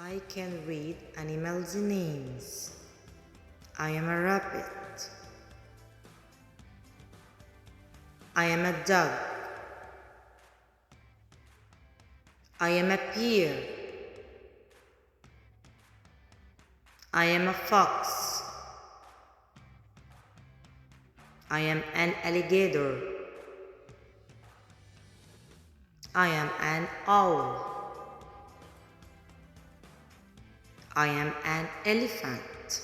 I can read animals' names. I am a rabbit. I am a dog. I am a pear. I am a fox. I am an alligator. I am an owl. I am an elephant.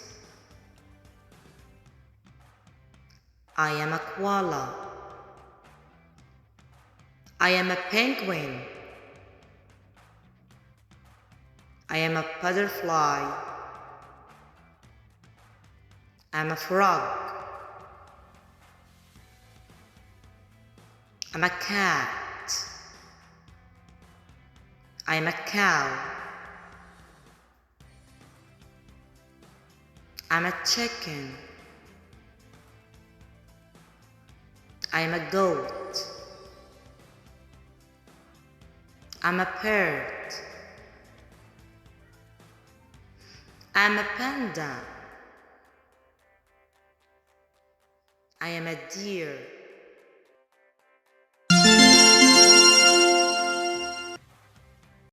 I am a koala. I am a penguin. I am a butterfly. I am a frog. I'm a cat. I am a cow. I'm a chicken. I am a goat. I'm a bird. I'm a panda. I am a deer.